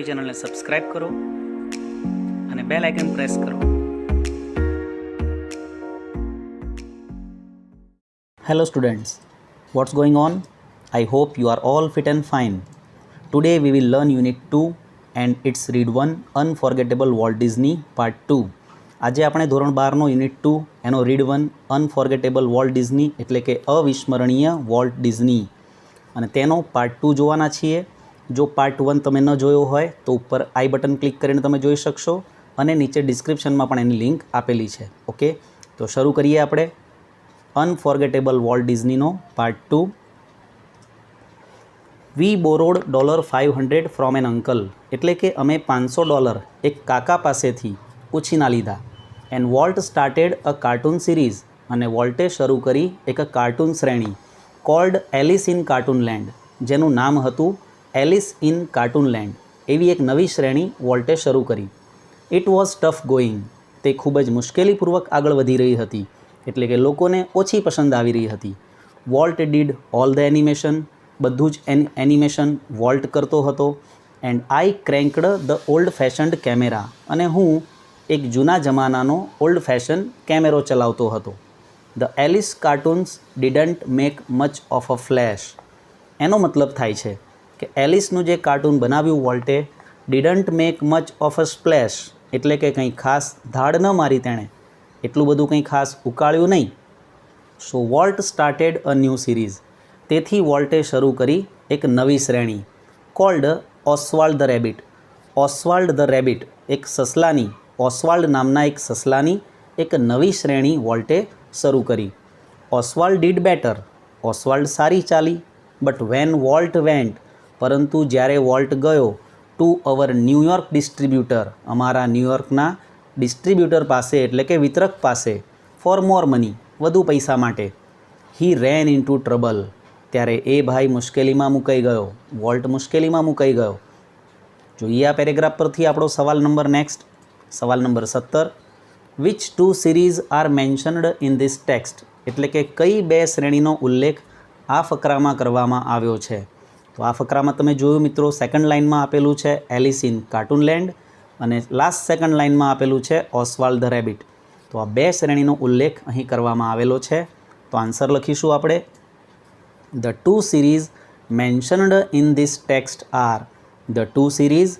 મારી ચેનલને સબસ્ક્રાઇબ કરો અને બેલ આઇકન પ્રેસ કરો. Hello students, what's going on? I hope you are all fit and fine. Today we will learn Unit 2 and its Read 1 Unforgettable Walt Disney Part 2. આજે આપણે ધોરણ 12નો unit 2 એનો read 1 અનફોર્ગેટેબલ Walt Disney એટલે કે અવિસ્મરણીય Walt Disney અને તેનો part 2 જોવાના છીએ. જો પાર્ટ 1 તમે ન જોયો હોય તો ઉપર આઈ બટન ક્લિક કરીને તમે જોઈ શકશો અને નીચે ડિસ્ક્રિપ્શનમાં પણ એની લિંક આપેલી છે. ઓકે, તો શરૂ કરીએ આપણે અનફોર્ગેટેબલ વોલ્ટ ડિઝનીનો part 2. We borrowed $500 from an uncle એટલે કે અમે $500 એક કાકા પાસેથી ઉછીના લીધા. And Walt started a cartoon series અને વોલ્ટે શરૂ કરી એક કાર્ટૂન શ્રેણી called Alice in cartoon land, જેનું નામ હતું એલિસ ઇન કાર્ટૂન લેન્ડ. એવી એક નવી શ્રેણી વોલ્ટે શરૂ કરી. ઇટ વોઝ ટફ ગોઈંગ, તે ખૂબ જ મુશ્કેલીપૂર્વક આગળ વધી રહી હતી, એટલે કે લોકોને ઓછી પસંદ આવી રહી હતી. Walt did all the animation, બધું જ એનિમેશન વોલ્ટ કરતો હતો. And I cranked the old fashioned camera, અને હું એક જૂના જમાનાનો ઓલ્ડ ફેશન કેમેરો ચલાવતો હતો. The Alice cartoons didn't make much of a flash, એનો મતલબ થાય છે કે એલિસનું જે કાર્ટૂન બનાવ્યું વોલ્ટે didn't make much of a splash એટલે કે કંઈ ખાસ ધાડ ન મારી તેણે, એટલું બધું કંઈ ખાસ ઉકાળ્યું નહીં. So Walt started a new series, તેથી વોલ્ટે શરૂ કરી એક નવી શ્રેણી called Oswald the rabbit. Oswald the rabbit એક સસલાની, ઓસ્વાલ્ડ નામના એક સસલાની એક નવી શ્રેણી વોલ્ટે શરૂ કરી. ઓસ્વાલ્ડ ડીડ બેટર, ઓસ્વાલ્ડ સારી ચાલી. બટ વેન વોલ્ટ વેન્ટ, પરંતુ જ્યારે વોલ્ટ ગયો ટુ અવર ન્યૂયોર્ક ડિસ્ટ્રીબ્યુટર, અમારા ન્યૂયોર્કના ડિસ્ટ્રીબ્યુટર પાસે એટલે કે વિતરક પાસે, ફોર મોર મની, વધુ પૈસા માટે, હી રેન ઇન ટુ ટ્રબલ, ત્યારે એ ભાઈ મુશ્કેલીમાં મુકાઈ ગયો, વોલ્ટ મુશ્કેલીમાં મુકાઈ ગયો. જોઈએ આ પેરેગ્રાફ પરથી આપણો સવાલ નંબર નેક્સ્ટ, સવાલ number 17. Which two series are mentioned in this text, એટલે કે કઈ બે શ્રેણીનો ઉલ્લેખ આ ફકરામાં કરવામાં આવ્યો છે. તો આ ફકરામાં તમે જોયું મિત્રો, સેકન્ડ લાઇનમાં આપેલું છે એલિસ ઇન કાર્ટૂન લેન્ડ અને લાસ્ટ સેકન્ડ લાઇનમાં આપેલું છે ઓસ્વાલ્ડ ધ રેબિટ. તો આ બે શ્રેણીનો ઉલ્લેખ અહીં કરવામાં આવેલો છે. તો આન્સર લખીશું આપણે. The two series mentioned in this text are, the two series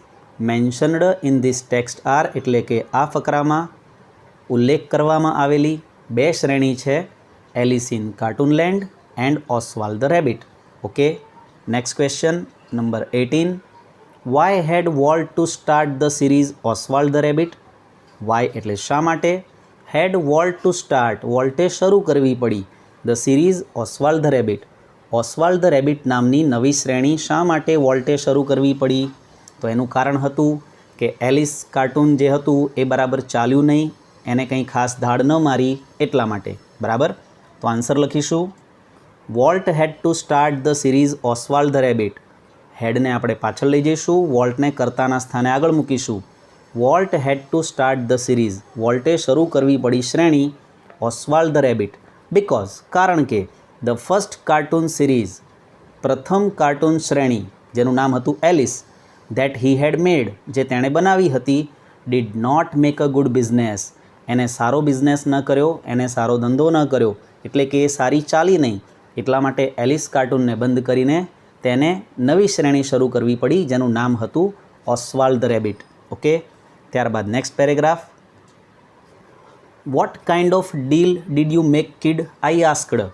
mentioned in this text are એટલે કે આ ફકરામાં ઉલ્લેખ કરવામાં આવેલી બે શ્રેણી છે Alice in cartoon land and Oswald the rabbit. Okay, next question number 18. Why had Walt to start the series Oswald the rabbit? Why એટલે શા માટે, હેડ વોલ્ટ ટુ સ્ટાર્ટ વોલ્ટે શરૂ કરવી પડી the series Oswald the rabbit, Oswald the rabbit નામની નવી શ્રેણી શા માટે વોલ્ટે શરૂ કરવી પડી? તો એનું કારણ હતું કે એલિસ કાર્ટૂન જે હતું એ બરાબર ચાલ્યું નહીં, એને કંઈ ખાસ ધાડ ન મારી એટલા માટે. બરાબર, તો આન્સર લખીશું. Walt had to start the series Oswald the rabbit. હેડને આપણે પાછળ લઈ જઈશું, વોલ્ટને કર્તાના સ્થાને આગળ મૂકીશું. Walt had to start the series, વોલ્ટે શરૂ કરવી પડી શ્રેણી ઓસ્વાલ્ડ ધ રેબિટ બિકોઝ, કારણ કે ધ ફર્સ્ટ કાર્ટૂન સિરીઝ, પ્રથમ કાર્ટૂન શ્રેણી જેનું નામ હતું એલિસ, ધેટ હી હેડ મેડ, જે તેણે બનાવી હતી, did not make a good business, એને સારો બિઝનેસ ન કર્યો, એને સારો ધંધો ન કર્યો, એટલે કે એ સારી ચાલી નહીં. એટલા માટે એલિસ કાર્ટૂનને બંધ કરીને તેને નવી શ્રેણી શરૂ કરવી પડી જેનું નામ હતું ઓસ્વાલ્ડ ધ રેબિટ. ઓકે, ત્યારબાદ next paragraph. What kind of deal did you make kid? I asked.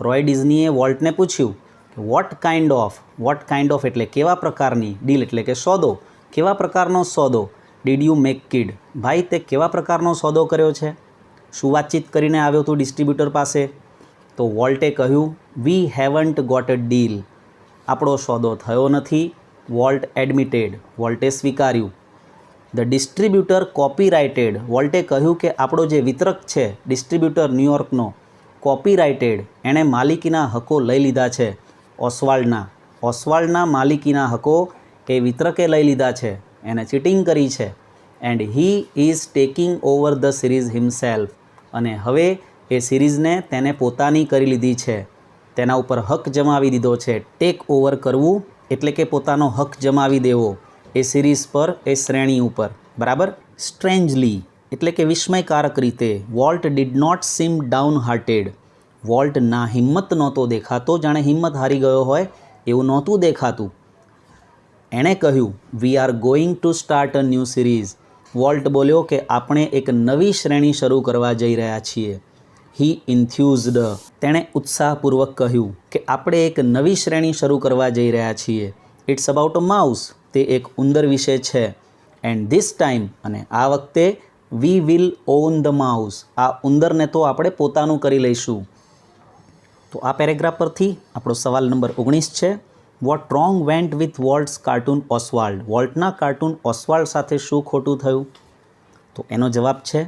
Roy ડિઝનીએ વોલ્ટને પૂછ્યું કે વોટ કાઇન્ડ ઓફ એટલે કેવા પ્રકારની, ડીલ એટલે કે સોદો, કેવા પ્રકારનો સોદો, ડીડ યુ મેક કિડ, ભાઈ તે કેવા પ્રકારનો સોદો કર્યો છે, શું વાતચીત કરીને આવ્યો તું ડિસ્ટ્રીબ્યુટર પાસે? તો વોલ્ટે કહ્યું વી હેવન્ટ ગોટ અ ડીલ, આપણો સોદો થયો નથી. વોલ્ટ એડમિટેડ, વોલ્ટે સ્વીકાર્યું. ધ ડિસ્ટ્રીબ્યુટર કોપીરાઇટેડ, વોલ્ટે કહ્યું કે આપણો જે વિતરક છે ડિસ્ટ્રીબ્યુટર ન્યૂયોર્કનો, કોપીરાઇટેડ, એણે માલિકીના હકો લઈ લીધા છે ઓસ્વાલ્ડના માલિકીના હકો એ વિતરકે લઈ લીધા છે, એને ચીટિંગ કરી છે. And he is taking over the series himself, અને હવે એ સિરીઝને તેને પોતાની કરી લીધી છે, તેના ઉપર હક જમાવી દીધો છે. ટેક ઓવર કરવું એટલે કે પોતાનો હક જમાવી દેવો. એ સિરીઝ પર, એ શ્રેણી ઉપર, બરાબર. સ્ટ્રેન્જલી એટલે કે વિસ્મયકારક રીતે. Walt did not seem downhearted. Walt ના હિંમત નહોતો દેખાતો, જાણે હિંમત હારી ગયો હોય એવું નહોતું દેખાતું. એણે કહ્યું, we are going to start a new series. Volt બોલ્યો કે આપણે એક નવી શ્રેણી શરૂ કરવા જઈ રહ્યા છીએ. હી ઇન્થ્યુઝડ, તેણે ઉત્સાહપૂર્વક કહ્યું કે આપણે એક નવી શ્રેણી શરૂ કરવા જઈ રહ્યા છીએ. ઇટ્સ અબાઉટ અ માઉસ, તે એક ઉંદર વિશે છે. એન્ડ ધીસ ટાઈમ, અને આ વખતે, we will on the mouse, આ ઉંદરને તો આપણે પોતાનું કરી લઈશું. તો આ પેરેગ્રાફ પરથી આપણો સવાલ નંબર 19 છે. What wrong went with Walt's cartoon Oswald. વોલ્ટના કાર્ટૂન ઓસ્વાલ્ડ સાથે શું ખોટું થયું? તો એનો જવાબ છે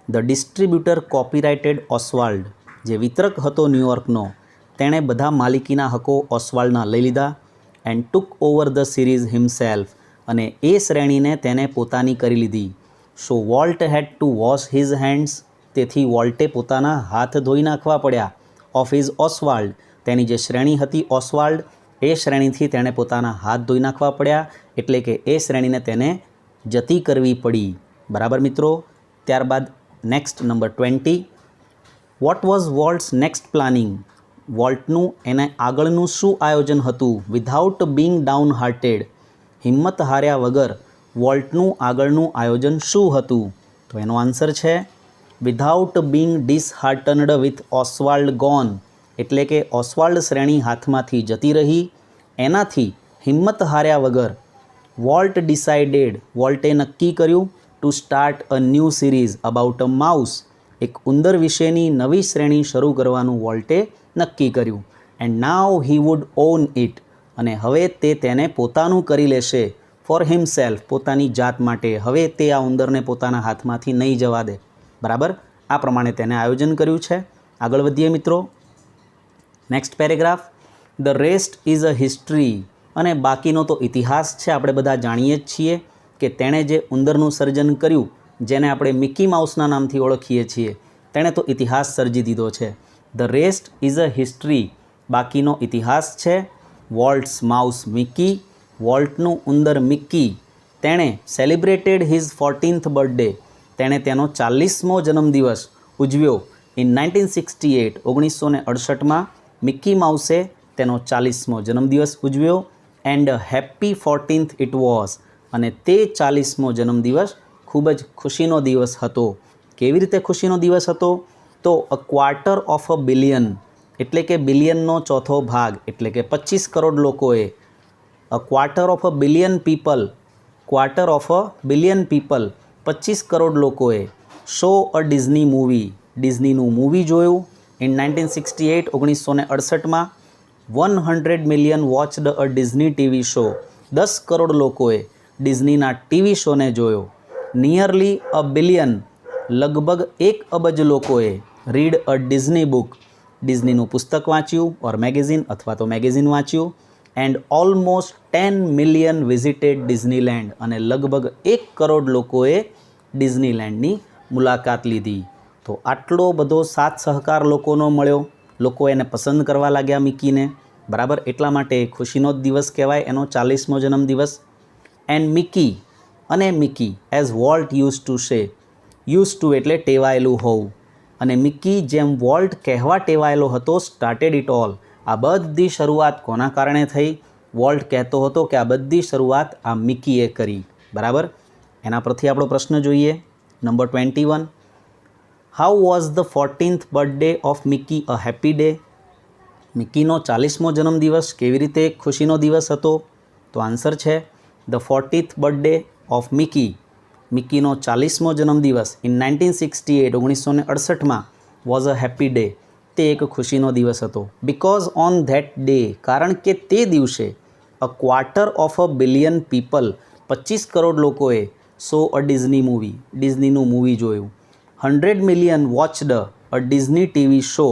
ધ ડિસ્ટ્રીબ્યુટર કોપીરાઇટેડ ઓસ્વાલ્ડ. જે વિતરક હતો ન્યૂયોર્કનો, તેણે બધા માલિકીના હકો ઓસ્વાલ્ડના લઈ લીધા. And took over the series himself, અને એ શ્રેણીને તેને પોતાની કરી લીધી. So Walt had to wash his hands, તેથી વોલ્ટે પોતાના હાથ ધોઈ નાખવા પડ્યા. ઓફ હિઝ ઓસ્વાલ્ડ, તેની જે શ્રેણી હતી ઓસ્વાલ્ડ, એ શ્રેણીથી તેણે પોતાના હાથ ધોઈ નાખવા પડ્યા, એટલે કે એ શ્રેણીને તેને જતી કરવી પડી. બરાબર મિત્રો. ત્યારબાદ next number 20. What was Walt's next planning. વોલ્ટનું એને આગળનું શું આયોજન હતું? વિધાઉટ બિંગ ડાઉન હાર્ટેડ, હિંમત હાર્યા વગર વોલ્ટનું આગળનું આયોજન શું હતું? તો એનો આન્સર છે વિધાઉટ બિંગ ડિસહાર્ટન્ડ વિથ ઓસ્વાલ્ડ ગોન, એટલે કે ઓસ્વાલ્ડ શ્રેણી હાથમાંથી જતી રહી એનાથી હિંમત હાર્યા વગર વોલ્ટ ડિસાઇડેડ, વોલ્ટે નક્કી કર્યું to start a new series about a mouse, એક ઉંદર વિશેની નવી શ્રેણી શરૂ કરવાનું વોલ્ટે નક્કી કર્યું. And now he would on it, અને હવે તે તેને પોતાનું કરી લેશે. ફોર હિમસેલ્ફ, પોતાની જાત માટે. હવે તે આ ઉંદરને પોતાના હાથમાંથી નહીં જવા દે. બરાબર. આ પ્રમાણે તેને આયોજન કર્યું છે. આગળ વધીએ મિત્રો. Next paragraph. The rest is a history, અને બાકીનો તો ઇતિહાસ છે. આપણે બધા જાણીએ જ છીએ કે તેણે જે ઉંદરનું સર્જન કર્યું, જેને આપણે મિકી માઉસના નામથી ઓળખીએ છીએ, તેણે તો ઇતિહાસ સર્જી દીધો છે. The rest is a history, બાકીનો ઇતિહાસ છે. વોલ્ટ્સ માઉસ મિકી, વોલ્ટનું ઉંદર મિકી, તેણે સેલિબ્રેટેડ હિઝ 14th બર્થડે, તેણે તેનો 40મો જન્મદિવસ ઉજવ્યો. ઇન 1968, 1968માં મિકી માઉસે તેનો 40મો જન્મદિવસ ઉજવ્યો. And happy 14th it was, અને તે 40મો જન્મદિવસ ખૂબ જ ખુશીનો દિવસ હતો. કેવી રીતે ખુશીનો દિવસ હતો? તો a quarter of a billion, એટલે કે બિલિયનનો ચોથો ભાગ, એટલે કે 25 કરોડ લોકોએ, a quarter of a billion people, quarter of a billion people, 25 crore લોકોએ saw a Disney movie, ડિઝનીનું movie જોયું. In 1968, 1968માં 100 million watched a Disney TV show, 10 crore લોકોએ ડિઝનીના ટીવી શોને જોયો. નિયરલી અ બિલિયન, લગભગ 1 અબજ લોકોએ રીડ અ ડિઝની બુક, ડિઝનીનું પુસ્તક વાંચ્યું, ઓર મેગેઝિન અથવા તો મેગેઝિન વાંચ્યું. And almost 10 million visited Disneyland, અને લગભગ 1 કરોડ લોકોએ ડિઝનીલેન્ડની મુલાકાત લીધી. તો આટલો બધો સાથ સહકાર લોકોનો મળ્યો, લોકો એને પસંદ કરવા લાગ્યા મિકીને. બરાબર. એટલા માટે ખુશીનો જ દિવસ કહેવાય એનો 40મો જન્મદિવસ. એન્ડ મિકી, અને Mickey, as volt use to say, use to એટલે ટેવાયેલું હોવું, અને મિકી જેમ વોલ્ટ કહેવા ટેવાયેલો હતો, સ્ટાર્ટેડ ઇટ ઓલ, આ બધી શરૂઆત કોના કારણે થઈ? વોલ્ટ કહેતો હતો કે આ બધી શરૂઆત આ મિકીએ કરી. બરાબર. એના પરથી આપણો પ્રશ્ન જોઈએ. Number 21. How was the 14th birthday of Mickey a happy day. મિકીનો 40મો જન્મદિવસ કેવી રીતે એક ખુશીનો દિવસ હતો? તો આન્સર છે the 40th birthday of Mickey, મિકીનો 40મો જન્મદિવસ ઇન 1968, 1968માં વોઝ અ હેપી ડે, તે એક ખુશીનો દિવસ હતો. બિકોઝ ઓન ધેટ ડે, કારણ કે તે દિવસે a quarter of a billion people, 25 crore લોકોએ સો અ ડિઝની મૂવી, ડિઝનીનું મૂવી જોયું. 100 મિલિયન વોચડ અ ડિઝની ટીવી શો,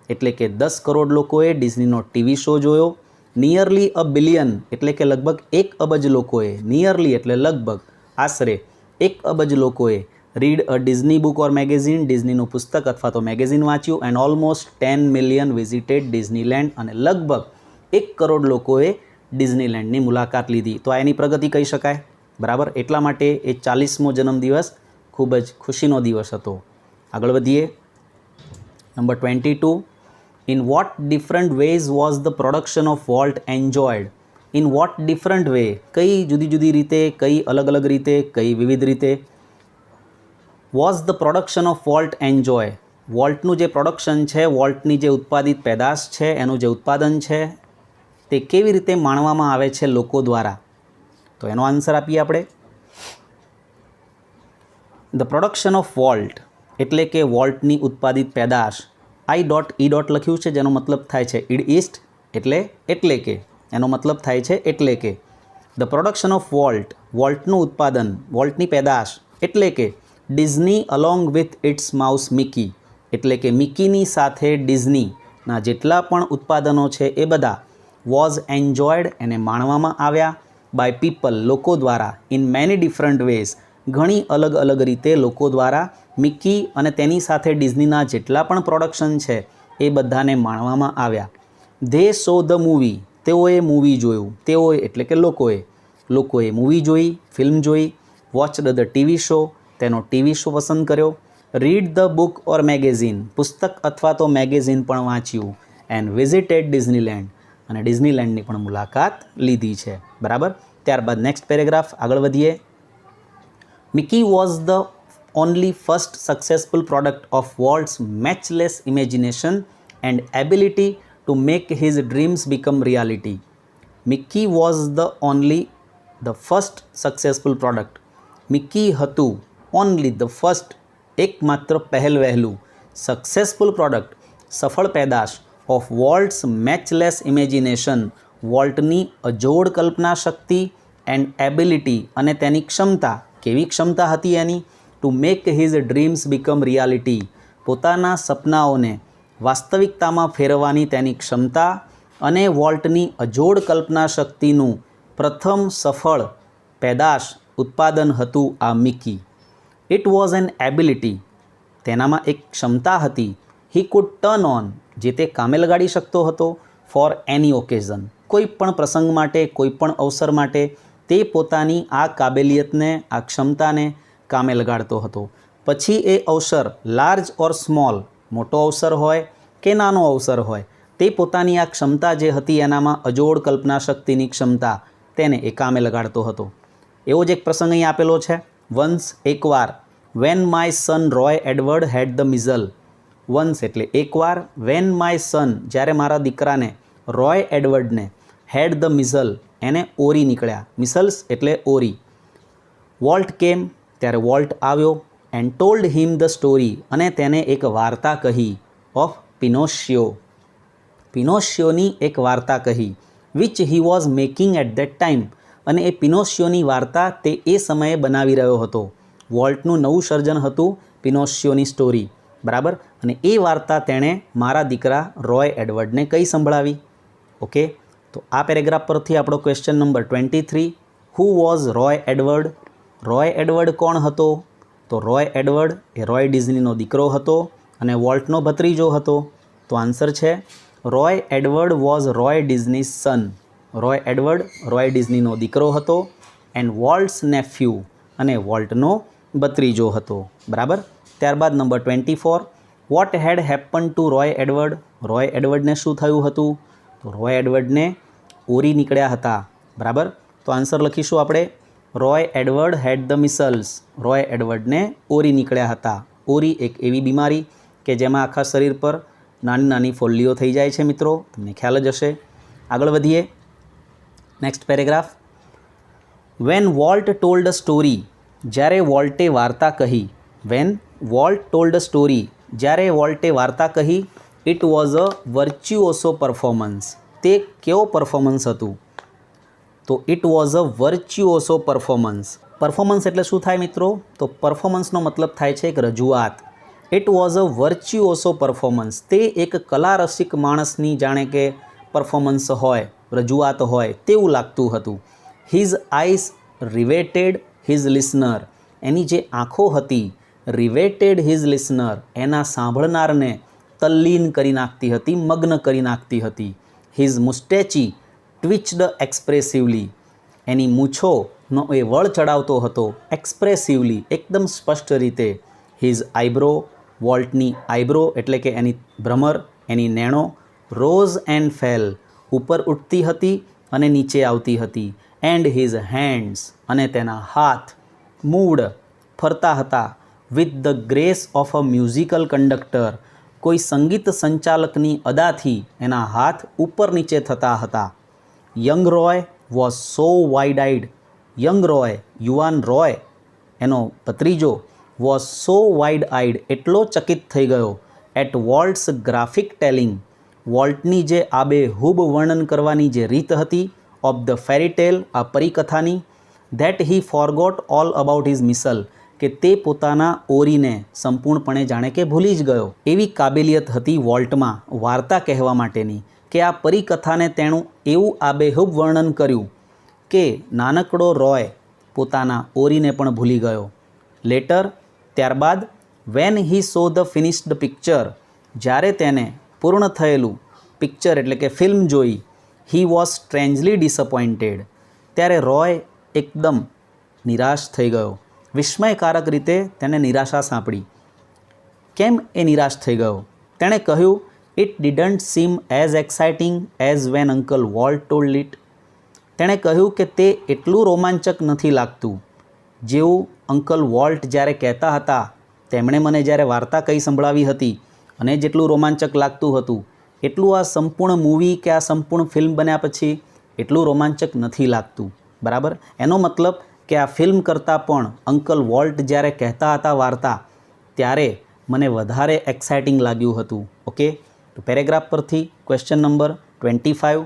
એટલે કે 10 કરોડ લોકોએ ડિઝનીનો ટીવી શો જોયો. નિયરલી અ બિલિયન, એટલે કે લગભગ 1 અબજ લોકોએ, નિયરલી એટલે લગભગ, આશરે 1 અબજ લોકોએ read a Disney book or magazine, ડિઝનીનું પુસ્તક અથવા તો મેગેઝિન વાંચ્યું. And almost 10 million visited Disneyland, અને લગભગ 1 કરોડ લોકોએ ડિઝનીલેન્ડની મુલાકાત લીધી. તો આ એની પ્રગતિ કહી શકાય. બરાબર, એટલા માટે એ 40મો જન્મદિવસ ખૂબ જ ખુશીનો દિવસ હતો. આગળ વધીએ. Number 22, in what different ways was the production of Walt enjoyed? In what different way, કઈ જુદી જુદી રીતે, કઈ અલગ અલગ રીતે, કઈ વિવિધ રીતે was the production of Walt enjoy? વોલ્ટનું જે પ્રોડક્શન છે, વોલ્ટની જે ઉત્પાદિત પેદાશ છે, એનું જે ઉત્પાદન છે તે કેવી રીતે માણવામાં આવે છે લોકો દ્વારા? તો એનો આન્સર આપીએ આપણે. ધ પ્રોડક્શન ઓફ વોલ્ટ એટલે કે વોલ્ટની ઉત્પાદિત પેદાશ, I.E. લખ્યું છે જેનો મતલબ થાય છે ઇડ ઇસ્ટ એટલે કે એનો મતલબ થાય છે એટલે કે. ધ પ્રોડક્શન ઓફ વોલ્ટ, વોલ્ટનું ઉત્પાદન, વોલ્ટની પેદાશ એટલે કે Disney along with it's mouse Mickey એટલે કે મિકીની સાથે ડિઝનીના જેટલા પણ ઉત્પાદનો છે એ બધા વોઝ એન્જોયડ એને માણવામાં આવ્યા બાય પીપલ લોકો દ્વારા ઇન મેની ડિફરન્ટ વેઝ ઘણી અલગ અલગ રીતે લોકો દ્વારા મિકી અને તેની સાથે ડિઝનીના જેટલા પણ પ્રોડક્શન છે એ બધાને માણવામાં આવ્યા. ધે સો ધ મૂવી, તેઓએ મૂવી જોયું, તેઓએ એટલે કે લોકોએ મૂવી જોઈ, ફિલ્મ જોઈ. વોચડ ધ ટીવી શો, તેનો ટીવી શો પસંદ કર્યો. Read the book or magazine, પુસ્તક અથવા તો મેગેઝિન પણ વાંચ્યું. એન્ડ વિઝિટેડ ડિઝનીલેન્ડ, અને ડિઝનીલેન્ડની પણ મુલાકાત લીધી છે. બરાબર. ત્યારબાદ નેક્સ્ટ પેરેગ્રાફ, આગળ વધીએ. Mickey was the only first successful product of Walt's matchless imagination and ability to make his dreams become reality. Mickey was the first successful product. Mickey હતું only the first, એકમાત્ર પહેલવહેલું successful product, સફળ પેદાશ of વોલ્ટ્સ મેચલેસ imagination, વોલ્ટની અજોડ કલ્પના શક્તિ and ability અને તેની ક્ષમતા, કેવી ક્ષમતા હતી એની? To make his dreams become reality, પોતાના સપનાઓને વાસ્તવિકતામાં ફેરવવાની તેની ક્ષમતા અને વોલ્ટની અજોડ કલ્પના શક્તિનું પ્રથમ સફળ પેદાશ ઉત્પાદન હતું આ Mickey. It was an ability, તેનામાં એક ક્ષમતા હતી. હી કુડ ટર્ન ઓન, જે તે કામે લગાડી શકતો હતો. ફોર એની ઓકેઝન, કોઈ પણ પ્રસંગ માટે, કોઈ પણ અવસર માટે તે પોતાની આ કાબેલિયતને, આ ક્ષમતાને કામે લગાડતો હતો. પછી એ અવસર લાર્જ ઓર સ્મોલ, મોટો અવસર હોય કે નાનો અવસર હોય, તે પોતાની આ ક્ષમતા જે હતી એનામાં અજોડ કલ્પના શક્તિની ક્ષમતા, તેને એ કામે લગાડતો હતો. એવો જ એક પ્રસંગ અહીં આપેલો છે. વન્સ, એકવાર. When my son Roy Edward had the measles. Once એટલે એકવાર. વેન માય સન, જ્યારે મારા દીકરાને, રોય એડવર્ડને, હેડ ધ મિઝલ, એને ઓરી નીકળ્યા. મિસલ્સ એટલે ઓરી. વોલ્ટ કેમ, ત્યારે વોલ્ટ આવ્યો. And told him the story, અને તેને એક વાર્તા કહી. ઓફ પિનોશિયો, પિનોશિયોની એક વાર્તા કહી. Which he was making at that time, અને એ પિનોશિયોની વાર્તા તે એ સમયે બનાવી રહ્યો હતો. વોલ્ટનું નવું સર્જન હતું પિનોશિયોની સ્ટોરી. બરાબર. અને એ વાર્તા તેણે મારા દીકરા રોય એડવર્ડને કઈ સંભળાવી. ઓકે, તો આ પેરેગ્રાફ પરથી આપણો question number 23, who was Roy Edward? Roy Edward કોણ હતો? તો રોય એડવર્ડ એ રોય ડિઝનીનો દીકરો હતો અને વોલ્ટનો ભત્રીજો હતો. તો આન્સર છે Roy Edward was Roy Disney's son. Roy Edward Roy ડિઝનીનો દીકરો હતો એન્ડ વોલ્ટ્સ નેફ્યુ, અને વોલ્ટનો ભત્રીજો હતો. બરાબર. ત્યારબાદ number 24, what had happen to Roy Edward? Roy એડવર્ડને શું થયું હતું? તો રોય એડવર્ડને ઓરી નીકળ્યા હતા. બરાબર. તો આન્સર લખીશું આપણે, Roy Edward had the measles. Roy એડવર્ડને ઓરી નીકળ્યા હતા. ઓરી એક એવી બીમારી કે જેમાં આખા શરીર પર નાની નાની ફોલ્લીઓ થઈ જાય છે મિત્રો, તમને ખ્યાલ જ હશે. આગળ વધીએ. Next paragraph. When Walt told a story, જ્યારે વોલ્ટે વાર્તા કહી. When Walt told a story, જ્યારે વોલ્ટે વાર્તા કહી. It was a virtuoso performance, તે કેવો પરફોર્મન્સ હતું? તો it was a virtuoso performance. Performance એટલે શું થાય મિત્રો? તો પરફોર્મન્સનો મતલબ થાય છે એક રજૂઆત. It was a virtuoso performance, તે એક કલા રસિક માણસની જાણે કે પરફોર્મન્સ હોય, રજૂઆત હોય તેવું લાગતું હતું. His eyes riveted his listener, એની જે આંખો હતી, રિવેટેડ હિઝ લિસનર, એના સાંભળનારને તલ્લીન કરી નાખતી હતી, મગ્ન કરી નાખતી હતી. હિઝ મુસ્ટેચી ટ્વિચ્ડ એક્સપ્રેસિવલી, એની મૂછોનો એ વળ ચડાવતો હતો એક્સપ્રેસિવલી, એકદમ સ્પષ્ટ રીતે. હિઝ આઈબ્રો, વોલ્ટની આઈબ્રો એટલે કે એની ભ્રમર, એની નેણો, રોઝ એન્ડ ફેલ, ઉપર ઉઠતી હતી અને નીચે આવતી હતી. એન્ડ હિઝ હેન્ડ્સ, અને તેના હાથ, મૂડ, ફરતા હતા. With the grace of a musical conductor, કોઈ સંગીત સંચાલકની અદાથી એના હાથ ઉપર નીચે થતા હતા. Young Roy was so wide eyed, young Roy, યુવાન રોય, એનો ભત્રીજો, વોઝ સો વાઇડ આઈડ, એટલો ચકિત થઈ ગયો. એટ વોલ્ટ્સ ગ્રાફિક ટેલિંગ, વોલ્ટની જે આબેહૂબ વર્ણન કરવાની જે રીત હતી, ઓફ ધ ફેરીટેલ, આ પરિકથાની, that he forgot all about his measles, કે તે પોતાના ઓરીને સંપૂર્ણપણે જાણે કે ભૂલી જ ગયો. એવી કાબેલિયત હતી વોલ્ટમાં વાર્તા કહેવા માટેની કે આ પરિકથાને તેનું એવું આબેહૂબ વર્ણન કર્યું કે નાનકડો રોય પોતાના ઓરીને પણ ભૂલી ગયો. લેટર, ત્યારબાદ, when he so the finished picture, જ્યારે તેને પૂર્ણ થયેલું પિક્ચર એટલે કે ફિલ્મ જોઈ, હી વોઝ સ્ટ્રેન્જલી ડિસઅપોઇન્ટેડ, ત્યારે રોય એકદમ નિરાશ થઈ ગયો. વિસ્મયકારક રીતે તેને નિરાશા સાંપડી. કેમ એ નિરાશ થઈ ગયો? તેણે કહ્યું, it didn't seem as exciting as when uncle Walt told it. તેણે કહ્યું કે તે એટલું રોમાંચક નથી લાગતું જેવું અંકલ વોલ્ટ જ્યારે કહેતા હતા, તેમણે મને જ્યારે વાર્તા કહી સંભળાવી હતી અને જેટલું રોમાંચક લાગતું હતું એટલું આ સંપૂર્ણ મૂવી કે આ સંપૂર્ણ ફિલ્મ બન્યા પછી એટલું રોમાંચક નથી લાગતું. બરાબર? એનો મતલબ કે આ ફિલ્મ કરતાં પણ અંકલ વોલ્ટ જ્યારે કહેતા હતા વાર્તા ત્યારે મને વધારે એક્સાઇટિંગ લાગ્યું હતું. ઓકે, તો પેરેગ્રાફ પરથી question number 25,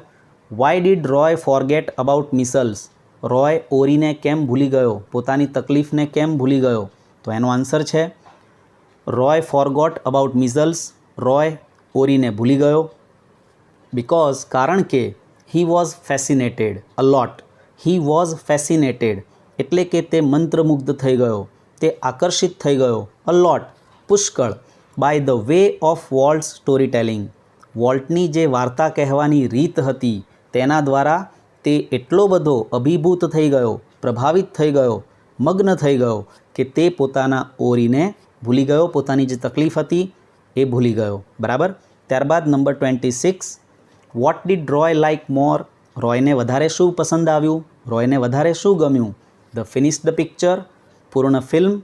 why did Roy forget about measles, Roy ઓરીને કેમ ભૂલી ગયો, પોતાની તકલીફને કેમ ભૂલી ગયો? તો એનો આન્સર છે Roy forgot about measles, Roy ઓરીને ભૂલી ગયો. બિકોઝ, કારણ કે, he was ફેસિનેટેડ a lot, he was ફેસિનેટેડ એટલે કે તે મંત્રમુગ્ધ થઈ ગયો, તે આકર્ષિત થઈ ગયો, અ લોટ, પુષ્કળ, by the way of Walt's story telling, વોલ્ટની જે વાર્તા કહેવાની રીત હતી તેના દ્વારા તે એટલો બધો અભિભૂત થઈ ગયો, પ્રભાવિત થઈ ગયો, મગ્ન થઈ ગયો કે તે પોતાના ઓરીને ભૂલી ગયો, પોતાની જે તકલીફ હતી એ ભૂલી ગયો. બરાબર? ત્યારબાદ number 26, what did Roy like more, રોયને વધારે શું પસંદ આવ્યું, રોયને વધારે શું ગમ્યું? ધ ફિનિશ્ડ પિક્ચર, પૂર્ણ ફિલ્મ,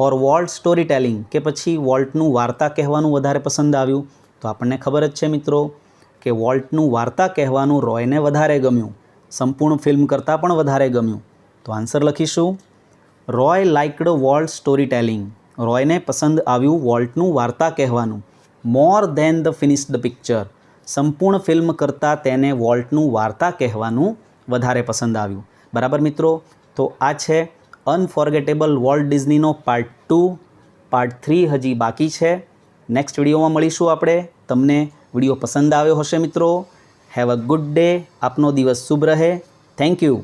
ઓર વોલ્ટ સ્ટોરી ટેલિંગ, કે પછી વોલ્ટનું વાર્તા કહેવાનું વધારે પસંદ આવ્યું? તો આપણને ખબર જ છે મિત્રો કે વોલ્ટનું વાર્તા કહેવાનું રોયને વધારે ગમ્યું, સંપૂર્ણ ફિલ્મ કરતાં પણ વધારે ગમ્યું. તો આન્સર લખીશું, Roy liked Walt story telling, રોયને પસંદ આવ્યું વોલ્ટનું વાર્તા કહેવાનું, more than the finished picture, સંપૂર્ણ ફિલ્મ કરતાં તેને વોલ્ટનું વાર્તા કહેવાનું વધારે પસંદ આવ્યું. બરાબર મિત્રો? તો આ છે અનફોર્ગેટેબલ વોલ્ટ ડિઝનીનો પાર્ટ 2. પાર્ટ 3 હજી બાકી છે. નેક્સ્ટ વિડીયોમાં મળીશું આપણે. તમને વિડીયો પસંદ આવ્યો હશે મિત્રો. Have a good day. આપનો દિવસ શુભ રહે. Thank you.